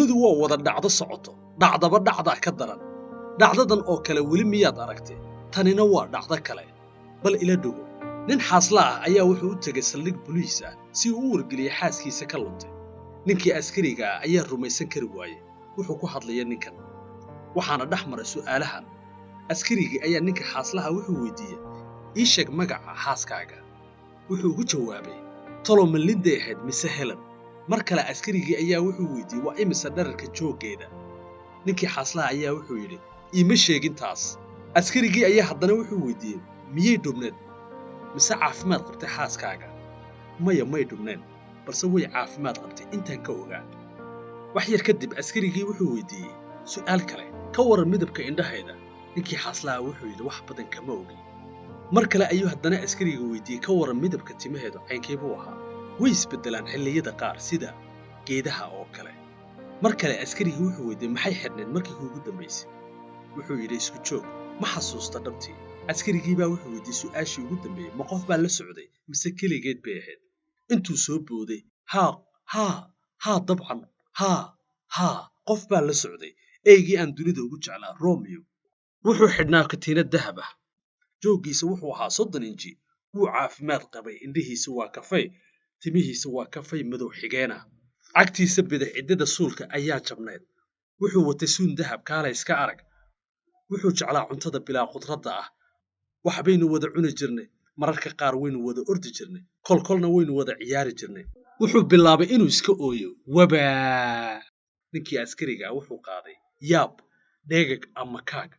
dunidu waa wada dhacdo socoto dhacdaba dhacdaa ka daran dhacdadan oo kale weli miyaad aragtay tanina waa dhacdo kale bal ila dhugo nin xaasla ah ayaa wuxuu u tegay saldhig booliis ah si uu u wargeliyay xaaskiisa ka luntay ninkii askariga ah ayaa rumaysan kari waayey wuxuu ku hadlaya ninkan waxaana dhex maray su'aalahan askarigii ayaa ninka xaaslaha wuxuu weydiiyey ii sheeg magaca xaaskaaga wuxuu ugu jawaabay talo ma Linda ahayd mise Helen mar kale askarigii ayaa wuxuu weydiiyey waa imisa dhararka jooggeeda ninkii xaaslaha ayaa wuxuu yidhi iima sheegin taas askarigii ayaa haddana wuxuu weydiiyey miyay dhubneed mise caafimaad qabtay xaaskaaga maya may dhubneen balse way caafimaad qabtay intaan ka ogaa wax yar kadib askarigii wuxuu weydiiyey su'aal kale ka waran midabka indhaheeda ninkii xaaslaha wuxuu yidhi wax badan kama ogin mar kale ayuu haddana askariga weydiiyey ka waran midabka timaheedu caynkee buu ahaa way isbedelaan xilliyada qaar sida geedaha oo kale mar kale askarigii wuxuu weydiiyey maxay xidhneed markii ugu dambaysay wuxuu yidhi isku joog ma xasuusta dhabtii askarigii baa wuxuu weydiiyey su'aashii ugu dambeeyey ma qof baa la socday mise keligeed bay ahayd intuu soo booday haa dabcan haa qof baa la socday eygii aan dunida ugu jeclaa Romeo wuxuu xidhnaa katiinad dahab ah jooggiisa wuxuu ahaa 30 inji wuu caafimaad qabay indhihiisa waa kafay timihiisa waa kafay madow xigeena cagtiisa bidix cidida suulka ayaa jabneed wuxuu watay suun dahab kaala iska arag wuxuu jeclaa cuntada bilaa khudradda ah wax baynu wada cuni jirnay mararka qaar waynu wada ordi jirnay kolkolna waynu wada ciyaari jirnay wuxuu bilaabay inuu iska ooyo ninkii askariga wuxuu qaaday yaab dheegag ama kaag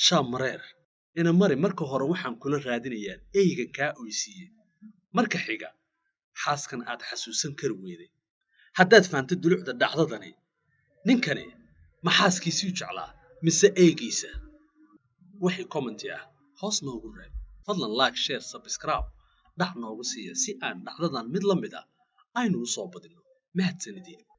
shaam mareer ina mari marka hore waxaan kula raadinayaa eygan kaa oysiiyey marka xiga xaaskan aad xasuusan kari weyday haddaad fahamtay dulucda dhacdadani ninkani ma xaaskiisii jeclaa mise eygiisa wixii commenti ah hoos noogu reeb fadlan like share subscribe dhac noogu siiya si aan dhacdadan mid la mid ah aynu u soo badino mahadsanidin